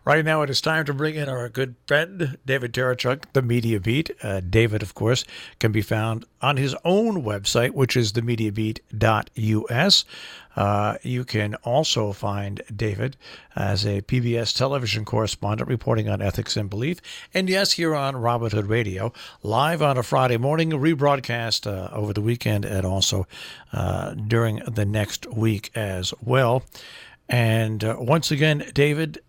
Right now, it is time to bring in our good friend, David Tereshchuk, the Media Beat. David, of course, can be found on his own website, which is themediabeat.us. You can also find David as a PBS television correspondent reporting on ethics and belief. And yes, here on Robin Hood Radio, live on a Friday morning, rebroadcast over the weekend and also during the next week as well. And once again, David,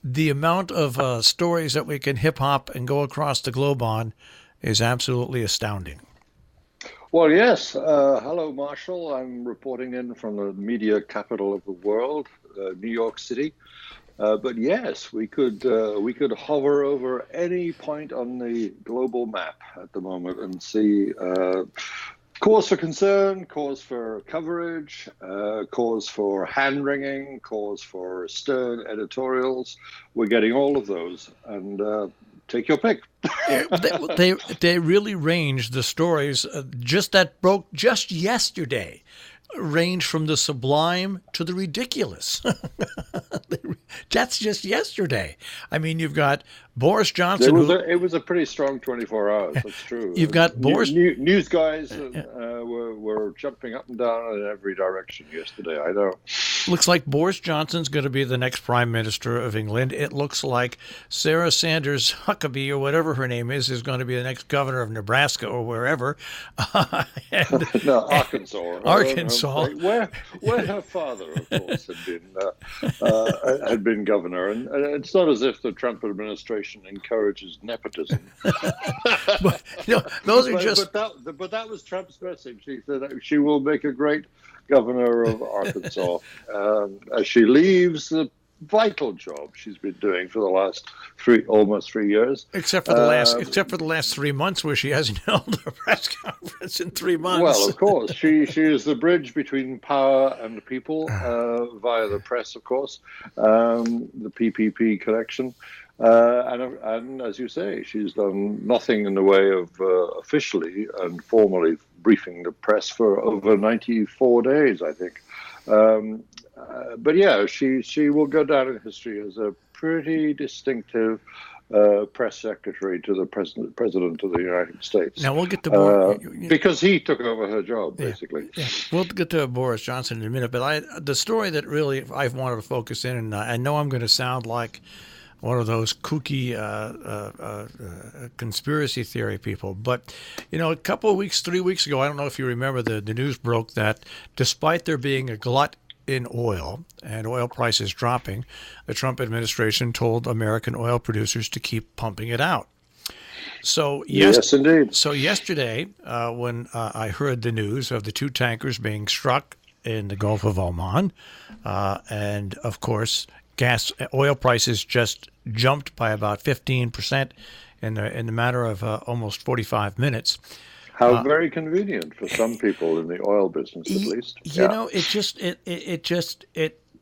the amount of stories that we can hip-hop and go across the globe on is absolutely astounding. Well, yes. Hello, Marshall. I'm reporting in from the media capital of the world, New York City. But yes, we could hover over any point on the global map at the moment and see cause for concern, cause for coverage, cause for hand-wringing, cause for stern editorials. We're getting all of those, and take your pick. they really range the stories that broke just yesterday. Range from the sublime to the ridiculous. That's just yesterday. I mean, you've got Boris Johnson. It was a pretty strong 24 hours. That's true. You've got Boris. News guys were jumping up and down in every direction yesterday. I know. Looks like Boris Johnson's going to be the next Prime Minister of England. It looks like Sarah Sanders Huckabee, or whatever her name is going to be the next governor of Nebraska or wherever. No, Arkansas. Arkansas. Where her father, of course, had been governor, and it's not as if the Trump administration encourages nepotism. But that was Trump's message. He said she will make a great governor of Arkansas as she leaves the vital job she's been doing for the last almost 3 years. Except for the last 3 months, where she hasn't held a press conference in 3 months. Well, of course, she is the bridge between power and the people via the press, of course, the PPP connection. And as you say, she's done nothing in the way of officially and formally briefing the press for over 94 days, I think. But yeah, she will go down in history as a pretty distinctive press secretary to the president of the United States. Now we'll get to more because he took over her job, basically. Yeah. We'll get to Boris Johnson in a minute, but the story that really I've wanted to focus in, and I know I'm going to sound like one of those kooky conspiracy theory people. But, a couple of weeks, 3 weeks ago, I don't know if you remember, the news broke that despite there being a glut in oil and oil prices dropping, the Trump administration told American oil producers to keep pumping it out. So yes, indeed. So yesterday, when I heard the news of the two tankers being struck in the Gulf of Oman, and of course, oil prices just jumped by about 15% in the matter of almost 45 minutes. How very convenient for some people in the oil business, at least.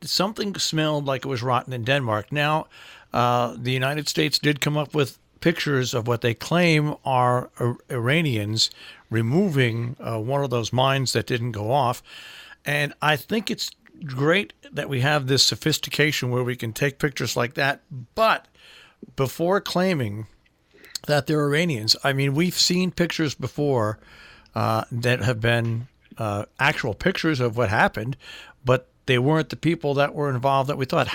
Something smelled like it was rotten in Denmark. Now, the United States did come up with pictures of what they claim are Iranians removing one of those mines that didn't go off. And I think it's great that we have this sophistication where we can take pictures like that. But before claiming that they're Iranians, I mean, we've seen pictures before that have been actual pictures of what happened, but they weren't the people that were involved that we thought.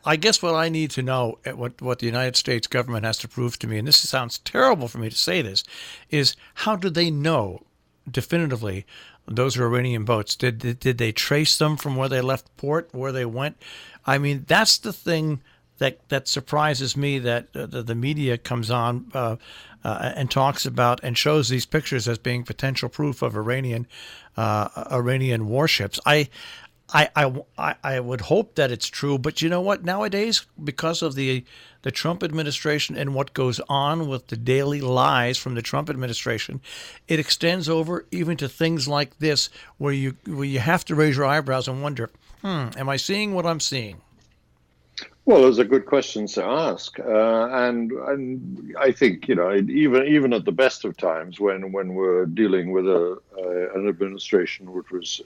I guess what I need to know, what the United States government has to prove to me, and this sounds terrible for me to say this, is how do they know definitively those are Iranian boats? Did they trace them from where they left port, where they went? I mean, that's the thing that surprises me, that the media comes on and talks about and shows these pictures as being potential proof of Iranian warships. I would hope that it's true, but you know what? Nowadays, because of the Trump administration and what goes on with the daily lies from the Trump administration, it extends over even to things like this, where you have to raise your eyebrows and wonder, am I seeing what I'm seeing? Well, those are good questions to ask, and I think even at the best of times when we're dealing with an administration which was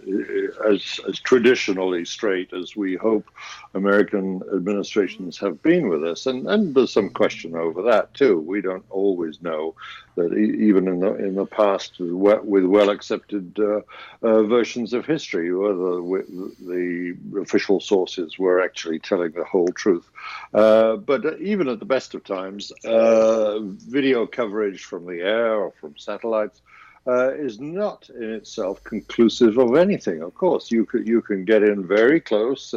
as traditionally straight as we hope American administrations have been with us, and there's some question over that too. We don't always know that even in the past with well accepted versions of history, whether the official sources were actually telling the whole truth. But even at the best of times, video coverage from the air or from satellites is not in itself conclusive of anything. Of course, you can get in very close,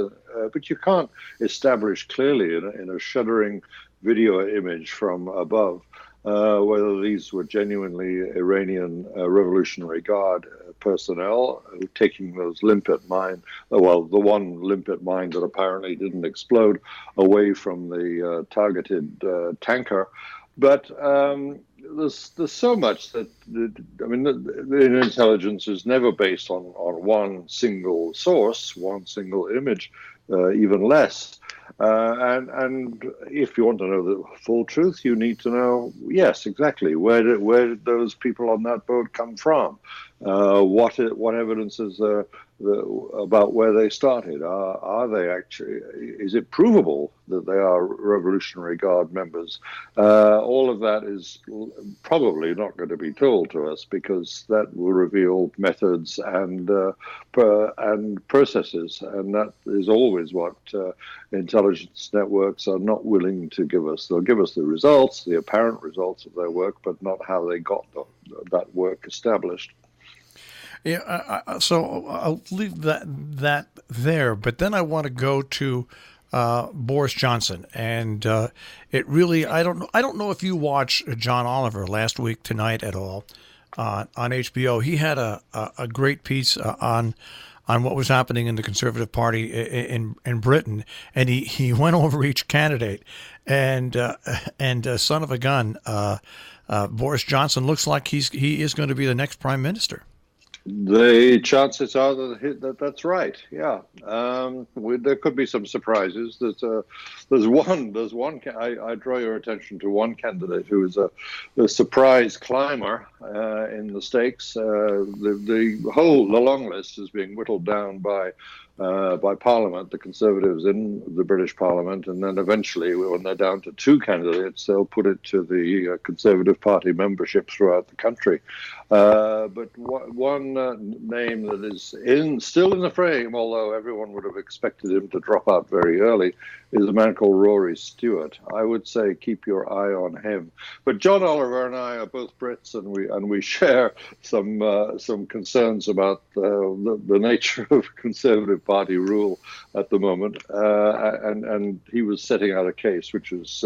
but you can't establish clearly in a shuddering video image from above whether these were genuinely Iranian Revolutionary Guard personnel taking those limpet mine, well, the one limpet mine that apparently didn't explode away from the targeted tanker. But there's so much that, the intelligence is never based on one single source, one single image, even less. And if you want to know the full truth, you need to know, yes, exactly, where did those people on that boat come from? What evidence is there about where they started? Are they actually? Is it provable that they are Revolutionary Guard members? All of that is probably not going to be told to us because that will reveal methods and processes, and that is always what intelligence networks are not willing to give us. They'll give us the results, the apparent results of their work, but not how they got that work established. Yeah, so I'll leave that there, but then I want to go to Boris Johnson, and it really I don't know if you watched John Oliver last week tonight at all on HBO. He had a great piece on what was happening in the Conservative Party in Britain, and he went over each candidate, and son of a gun, Boris Johnson looks like he is going to be the next prime minister. The chances are that that's right. Yeah, there could be some surprises. There's one. I draw your attention to one candidate who is a surprise climber in the stakes. The long list is being whittled down by Parliament, the Conservatives in the British Parliament, and then eventually, when they're down to two candidates, they'll put it to the Conservative Party membership throughout the country. But one name that is still in the frame, although everyone would have expected him to drop out very early, is a man called Rory Stewart. I would say keep your eye on him. But John Oliver and I are both Brits, and we share some concerns about the nature of Conservative Party rule at the moment. And he was setting out a case which is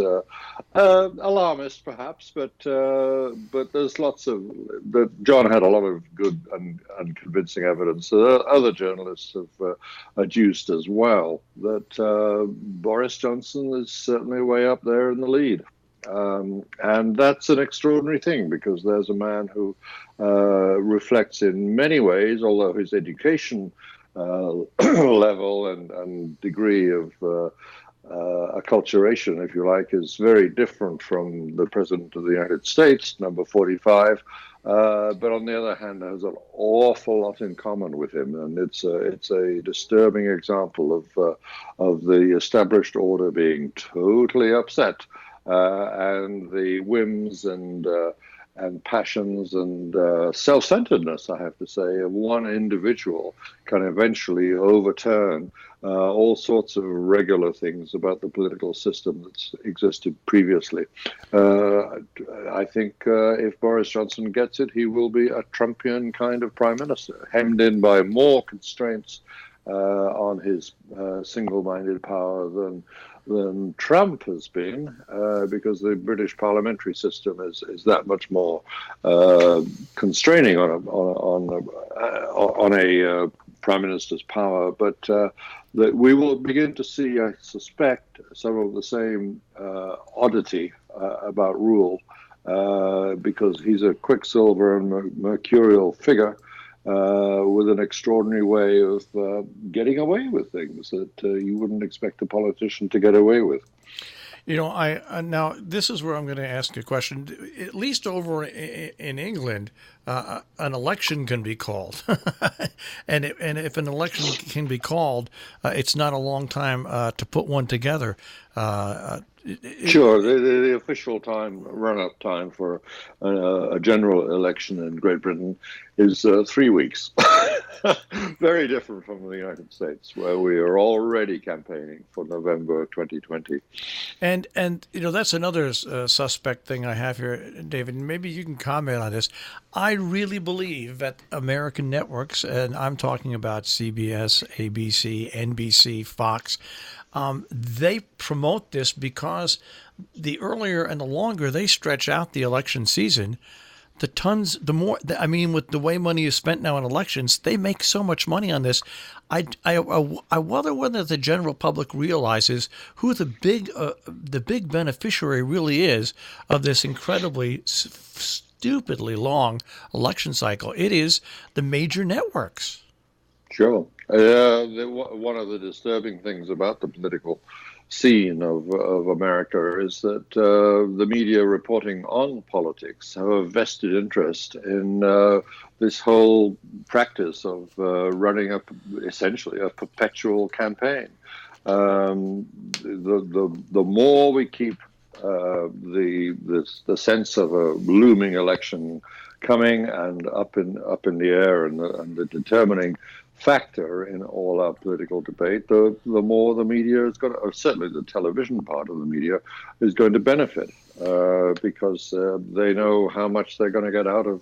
alarmist, perhaps, but there's lots of that. John had a lot of good and convincing evidence that other journalists have adduced as well, that Boris Johnson is certainly way up there in the lead. And that's an extraordinary thing because there's a man who reflects in many ways, although his education level and degree of acculturation, if you like, is very different from the President of the United States, number 45. But on the other hand, there's an awful lot in common with him, and it's a disturbing example of the established order being totally upset, and the whims and passions and self-centeredness, I have to say, of one individual can eventually overturn all sorts of regular things about the political system that's existed previously. I think if Boris Johnson gets it, he will be a Trumpian kind of prime minister, hemmed in by more constraints on his single-minded power than Trump has been, because the British parliamentary system is that much more constraining on a prime minister's power. But that we will begin to see, I suspect, some of the same oddity about rule, because he's a quicksilver and mercurial figure. with an extraordinary way of getting away with things that you wouldn't expect a politician to get away with. Now this is where I'm going to ask a question. At least over in England, an election can be called, and if an election can be called, it's not a long time to put one together. Sure, the official run-up time for a general election in Great Britain is 3 weeks. Very different from the United States, where we are already campaigning for November 2020. And that's another suspect thing I have here, David. Maybe you can comment on this. I really believe that American networks, and I'm talking about CBS, ABC, NBC, Fox, they promote this because the earlier and the longer they stretch out the election season, the more. I mean, with the way money is spent now in elections, they make so much money on this. I wonder whether the general public realizes who the big beneficiary really is of this incredibly stupidly long election cycle. It is the major networks. Sure. One of the disturbing things about the political scene of America is that the media reporting on politics have a vested interest in this whole practice of running up essentially a perpetual campaign. The more we keep the sense of a looming election coming and up in the air and the determining factor in all our political debate, the more the media is going to, certainly the television part of the media, is going to benefit because they know how much they're going to get out of,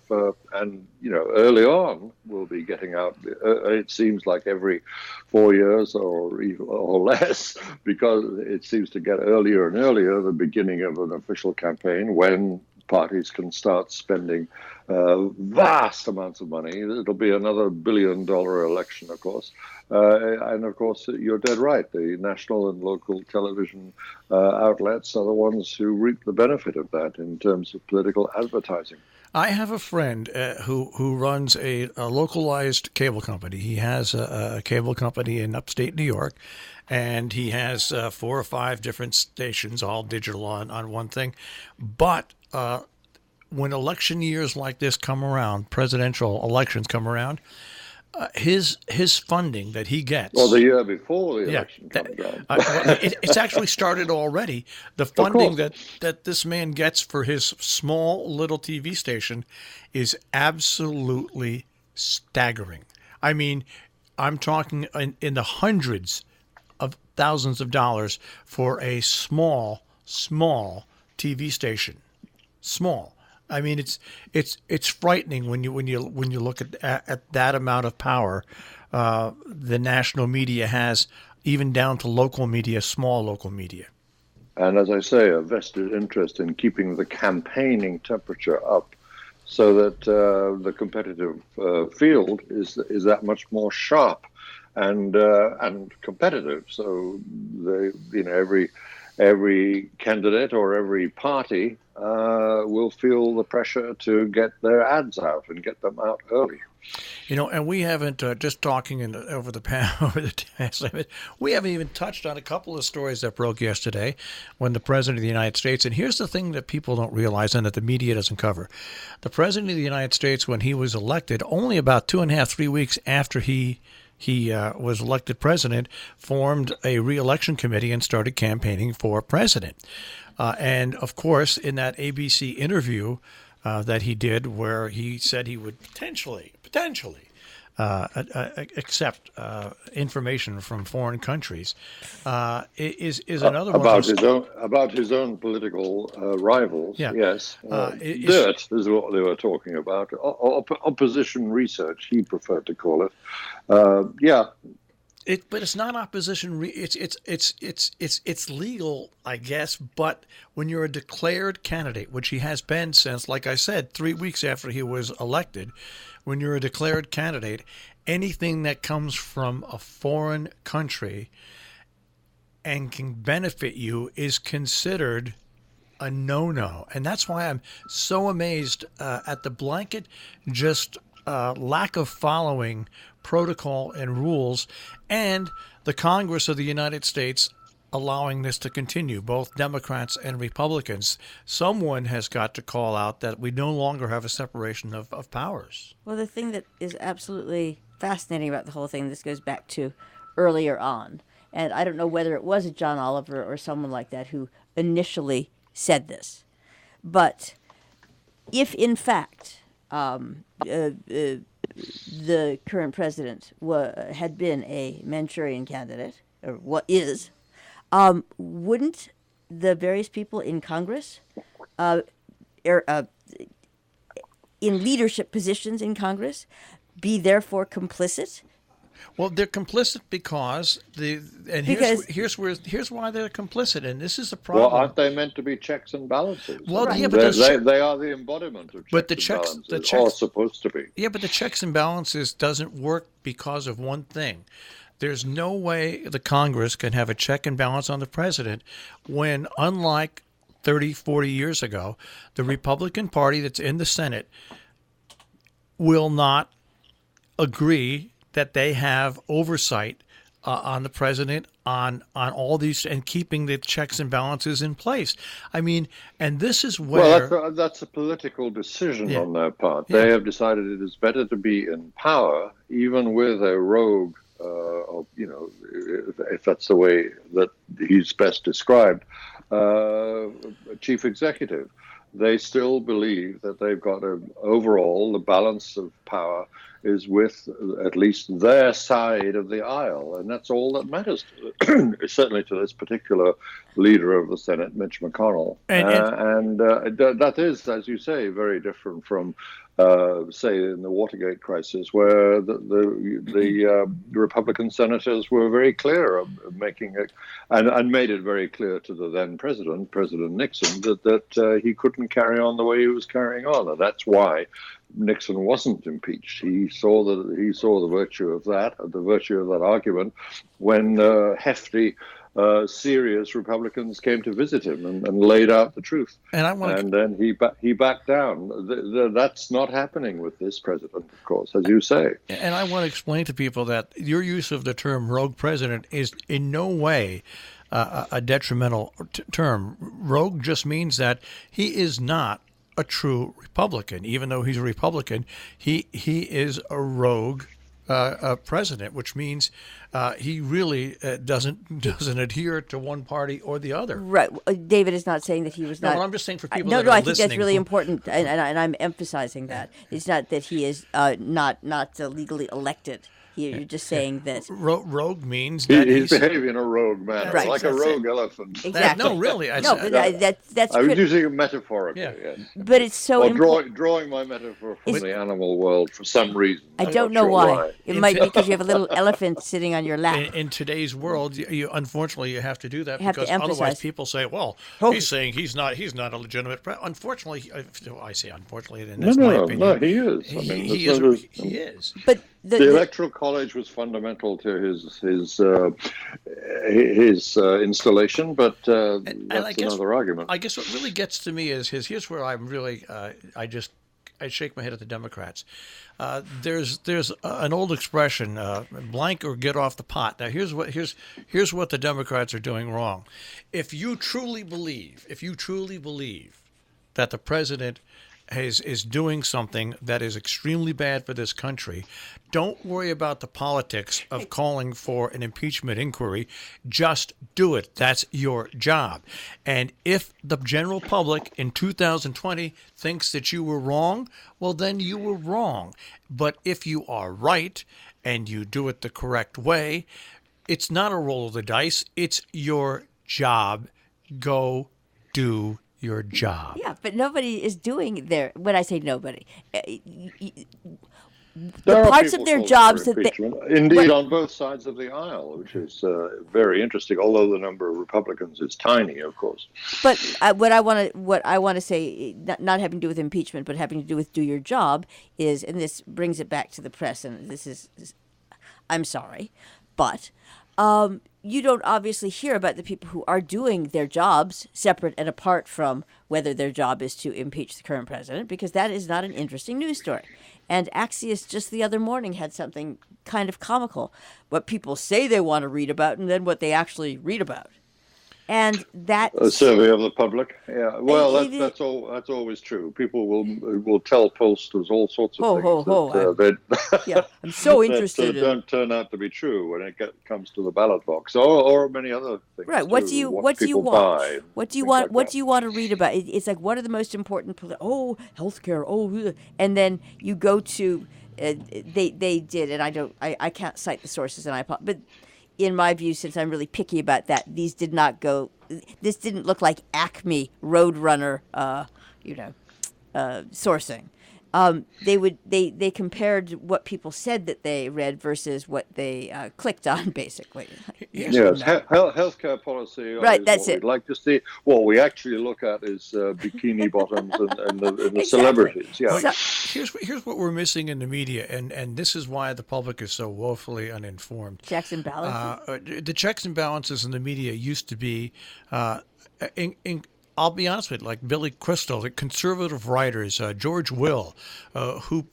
and early on we'll be getting out. It seems like every 4 years or less, because it seems to get earlier and earlier, the beginning of an official campaign when parties can start spending vast amounts of money. It'll be another $1 billion election, of course. And of course, you're dead right. The national and local television outlets are the ones who reap the benefit of that in terms of political advertising. I have a friend who runs a localized cable company. He has a cable company in upstate New York, and he has 4 or 5 different stations, all digital on one thing. But when election years like this come around, presidential elections come around, his funding that he gets. Well, the year before the election comes around. It's actually started already. The funding that this man gets for his small little TV station is absolutely staggering. I mean, I'm talking in the hundreds of thousands of dollars for a small TV station. Small. I mean, it's frightening when you look at that amount of power the national media has, even down to local media, small local media. And as I say, a vested interest in keeping the campaigning temperature up, so that the competitive field is that much more sharp and competitive. So every candidate or every party will feel the pressure to get their ads out and get them out early. And we haven't just talking over the past, we haven't even touched on a couple of stories that broke yesterday when the President of the United States, and here's the thing that people don't realize and that the media doesn't cover. The President of the United States, when he was elected, only about 2.5, 3 weeks after he was elected president, formed a re-election committee and started campaigning for president. And, of course, in that ABC interview that he did where he said he would potentially accept information from foreign countries is another about one. About his own political rivals. Yeah. Yes, dirt is what they were talking about. Opposition research, he preferred to call it. But it's not opposition. It's legal, I guess. But when you're a declared candidate, which he has been since, like I said, 3 weeks after he was elected, when you're a declared candidate, anything that comes from a foreign country and can benefit you is considered a no-no. And that's why I'm so amazed at the blanket just lack of following protocol and rules, and the Congress of the United States allowing this to continue, both Democrats and Republicans. Someone has got to call out that we no longer have a separation of powers. Well, the thing that is absolutely fascinating about the whole thing, this goes back to earlier on, and I don't know whether it was John Oliver or someone like that who initially said this, but if in fact the current president had been a Manchurian candidate, or what is, wouldn't the various people in Congress, in leadership positions in Congress, be therefore complicit? Well, they're complicit because here's why they're complicit, and this is a problem. Well, aren't they meant to be checks and balances? Well, I mean, yeah, but they are the embodiment of checks and balances, or supposed to be. Yeah, but the checks and balances doesn't work because of one thing. There's no way the Congress can have a check and balance on the president when, unlike 30, 40 years ago, the Republican Party that's in the Senate will not agree that they have oversight on the president on all these and keeping the checks and balances in place. I mean, and this is where... Well, that's a political decision on their part. Yeah. They have decided it is better to be in power, even with a rogue, if that's the way that he's best described, chief executive. They still believe that they've got overall the balance of power is with at least their side of the aisle, and that's all that matters, certainly to this particular leader of the Senate, Mitch McConnell. And that is, as you say, very different from, say, in the Watergate crisis, where the Republican senators were very clear of making it, and made it very clear to the then President Nixon, that he couldn't carry on the way he was carrying on, and that's why Nixon wasn't impeached. He saw the virtue of that, argument, when hefty, serious Republicans came to visit him and laid out the truth. And then he backed down. That's not happening with this president, of course, as you say. And I want to explain to people that your use of the term rogue president is in no way a detrimental term. Rogue just means that he is not a true Republican. Even though he's a Republican, he is a rogue president, which means he really doesn't adhere to one party or the other. Right. David is not saying that he was not. No, I'm just saying for people that are I listening. think that's really important, and I'm emphasizing that. It's not that he is not legally elected. You're just saying that rogue means that he's behaving in a rogue manner, right, like a rogue elephant. Exactly. No, really. That's. I was using it metaphorically. Yeah. Yes. But it's so important. Drawing my metaphor from the animal world for some reason. I don't know why. It might be because you have a little elephant sitting on your lap. In today's world, unfortunately, you have to do that you because otherwise people say, "Well, he's saying he's not a legitimate president." Unfortunately, I say unfortunately, and that's my opinion. No, he is. He is. But the Electoral College was fundamental to his installation, but that's another argument. I guess what really gets to me is here's where I'm really I shake my head at the Democrats. There's an old expression, blank or get off the pot. Now here's what the Democrats are doing wrong. If you truly believe that the president is doing something that is extremely bad for this country, don't worry about the politics of calling for an impeachment inquiry. Just do it. That's your job. And if the general public in 2020 thinks that you were wrong, well, then you were wrong. But if you are right and you do it the correct way, it's not a roll of the dice. It's your job. Go do your job. Yeah, but nobody is doing their. When I say nobody, there the parts of their jobs that indeed on both sides of the aisle, which is very interesting. Although the number of Republicans is tiny, of course. But what I want to say, not having to do with impeachment, but having to do with do your job, is, and this brings it back to the press, and this is I'm sorry, but You don't obviously hear about the people who are doing their jobs separate and apart from whether their job is to impeach the current president, because that is not an interesting news story. And Axios just the other morning had something kind of comical, what people say they want to read about and then what they actually read about. And that a survey of the public, yeah. Well, that's always true. People will tell pollsters all sorts of things yeah, I'm so interested that don't turn out to be true when it comes to the ballot box, or many other things. Right. What do you want? What do you want to read about? It's like, what are the most important? Healthcare. And then you go to they did, and I can't cite the sources, and but in my view, since I'm really picky about that, this didn't look like Acme Roadrunner, sourcing. They compared what people said that they read versus what they clicked on, basically. Yes, healthcare policy. Right, that's it. We'd like to see. What we actually look at is bikini bottoms and the Exactly. celebrities. Yeah. Here's what we're missing in the media, and this is why the public is so woefully uninformed. Checks and balances. The checks and balances in the media used to be. I'll be honest with you, like Billy Crystal, the conservative writers, George Will, who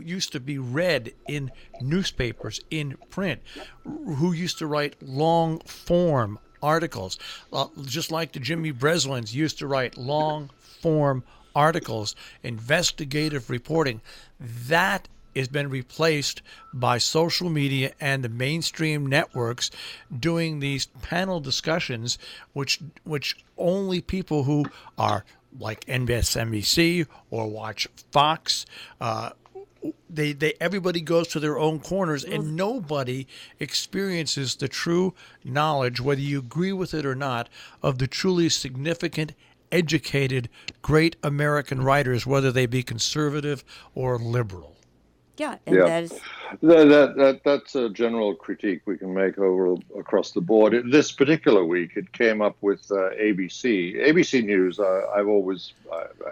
used to be read in newspapers, in print, who used to write long form articles, just like the Jimmy Breslins used to write long form articles, investigative reporting. That has been replaced by social media and the mainstream networks doing these panel discussions, which only people who are like NBC or watch Fox, everybody goes to their own corners, and nobody experiences the true knowledge, whether you agree with it or not, of the truly significant, educated, great American writers, whether they be conservative or liberal. Yeah, and that's a general critique we can make across the board. This particular week, it came up with ABC News. I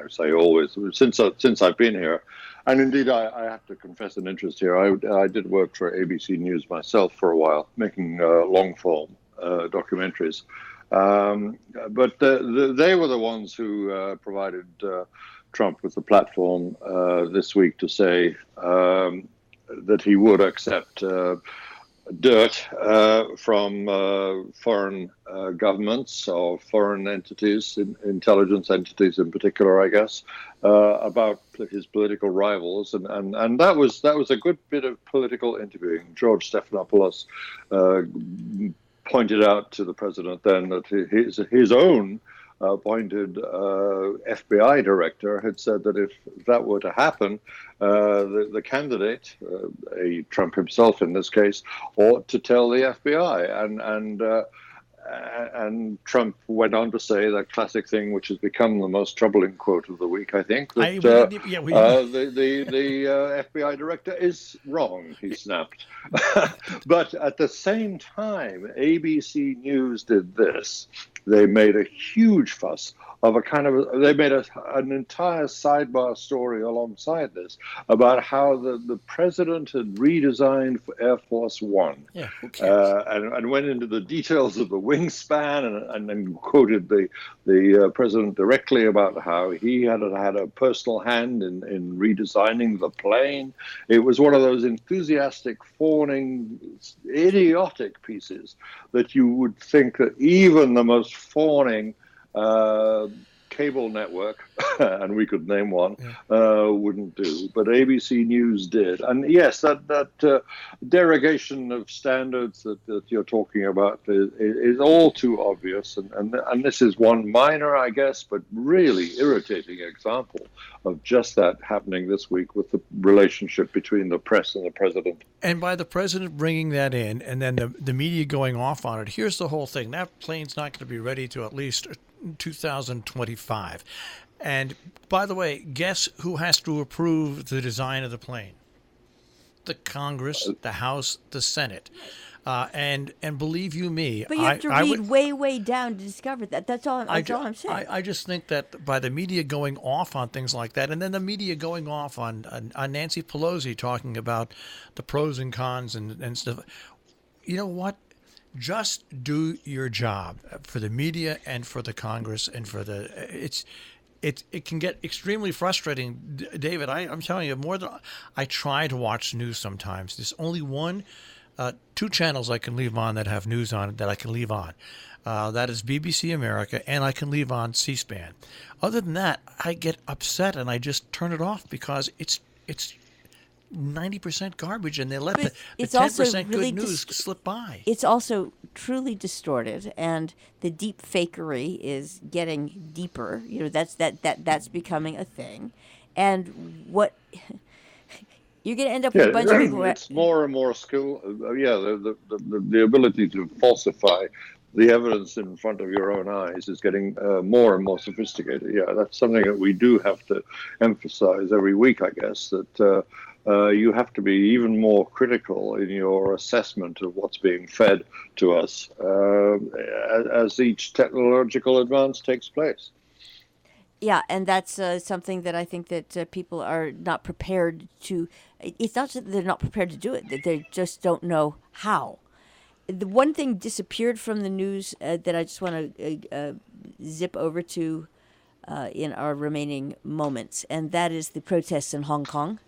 say always since I've been here, and indeed I have to confess an interest here. I did work for ABC News myself for a while, making long form documentaries, but they were the ones who provided Trump with the platform this week to say that he would accept dirt from foreign governments or foreign entities, intelligence entities in particular, I guess, about his political rivals, and that was a good bit of political interviewing. George Stephanopoulos pointed out to the president then that his own appointed FBI director had said that if that were to happen, the candidate, Trump himself in this case, ought to tell the FBI. And Trump went on to say that classic thing, which has become the most troubling quote of the week, I think, that the FBI director is wrong, he snapped. But at the same time, ABC News did this. They made a huge fuss of they made an entire sidebar story alongside this about how the president had redesigned Air Force One. Yeah, who cares? And went into the details of the wingspan and then quoted the president directly about how he had a personal hand in redesigning the plane. It was one of those enthusiastic, fawning, idiotic pieces that you would think that even the most fawning cable network, and we could name one, wouldn't do. But ABC News did. And yes, that derogation of standards that you're talking about is all too obvious. And this is one minor, I guess, but really irritating example of just that happening this week with the relationship between the press and the president. And by the president bringing that in and then the media going off on it, here's the whole thing. That plane's not going to be ready to at least 2025. And by the way, guess who has to approve the design of the plane? The Congress, the House, the Senate. And believe you me, but you have to read way down to discover that. That's all I'm saying. I just think that by the media going off on things like that, and then the media going off on Nancy Pelosi talking about the pros and cons and stuff, you know what? just do your job for the media and for the Congress and for the it can get extremely frustrating, David. I'm telling you, more than I try to watch news sometimes. There's only two channels I can leave on that have news on it that I can leave on. That is BBC America, and I can leave on C-SPAN. Other than that, I get upset and I just turn it off because it's 90% garbage, and they let the 10% really good news slip by. It's also truly distorted, and the deep fakery is getting deeper. That's becoming a thing, and what you're going to end up with a bunch of people. It's more and more skill. The ability to falsify the evidence in front of your own eyes is getting more and more sophisticated. Yeah, that's something that we do have to emphasize every week, I guess, that you have to be even more critical in your assessment of what's being fed to us as each technological advance takes place. Yeah, and that's something that I think that people are not prepared to. It's not that they're not prepared to do it; that they just don't know how. The one thing disappeared from the news that I just want to zip over to in our remaining moments, and that is the protests in Hong Kong.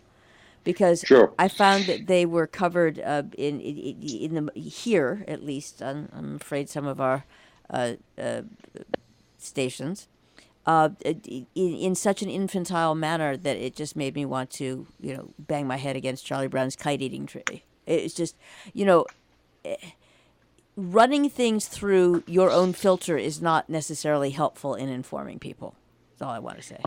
Because I found that they were covered in here, at least, I'm afraid some of our stations, in such an infantile manner that it just made me want to, bang my head against Charlie Brown's kite-eating tree. It's just, running things through your own filter is not necessarily helpful in informing people. That's all I want to say.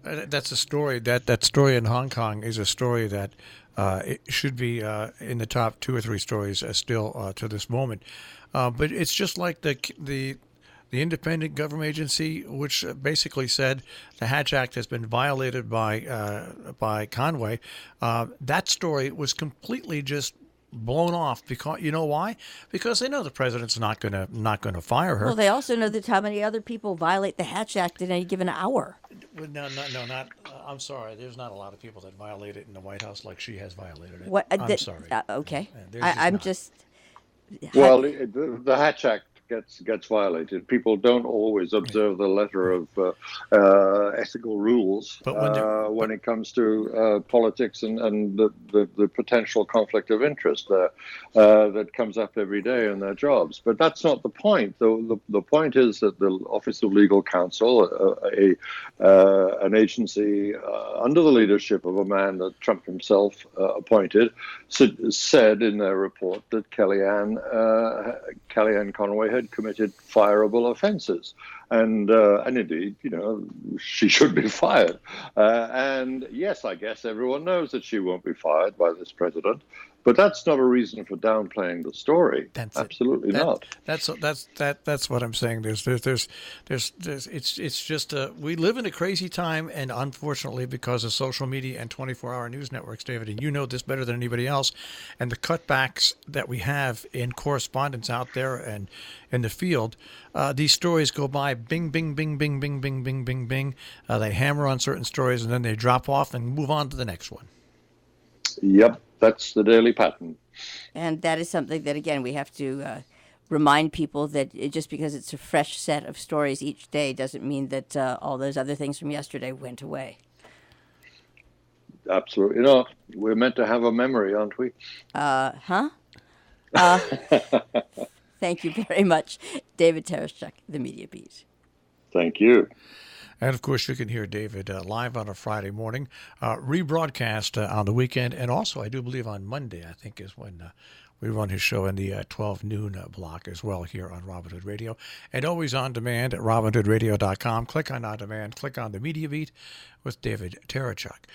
That's a story. That story in Hong Kong is a story that it should be in the top 2 or 3 stories still to this moment. But it's just like the independent government agency, which basically said the Hatch Act has been violated by Conway. That story was completely just blown off because you know why? Because they know the president's not gonna fire her. Well, they also know that how many other people violate the Hatch Act in any given hour. No, not. I'm sorry. There's not a lot of people that violate it in the White House like she has violated it. What? I'm sorry. Okay. I'm just. Well, the Hatch Act gets violated. People don't always observe the letter of ethical rules when it comes to politics and the potential conflict of interest that comes up every day in their jobs. But that's not the point. The point is that the Office of Legal Counsel, an agency under the leadership of a man that Trump himself appointed, said in their report that Kellyanne Conway had committed fireable offenses, and indeed, she should be fired. And yes, I guess everyone knows that she won't be fired by this president, but that's not a reason for downplaying the story. Absolutely not. That's what I'm saying. It's just we live in a crazy time, and unfortunately, because of social media and 24-hour news networks, David, and you know this better than anybody else, and the cutbacks that we have in correspondence out there and in the field, these stories go by, bing, bing, bing, bing, bing, bing, bing, bing, bing. They hammer on certain stories, and then they drop off and move on to the next one. Yep. That's the daily pattern. And that is something that, again, we have to remind people that just because it's a fresh set of stories each day doesn't mean that all those other things from yesterday went away. Absolutely not. We're meant to have a memory, aren't we? Thank you very much, David Tereshchuk, the Media Beat. Thank you. And, of course, you can hear David live on a Friday morning, rebroadcast on the weekend, and also, I do believe, on Monday, I think, is when we run his show in the 12 noon block as well here on Robin Hood Radio. And always on demand at robinhoodradio.com. Click on On Demand. Click on the Media Beat with David Tereshchuk.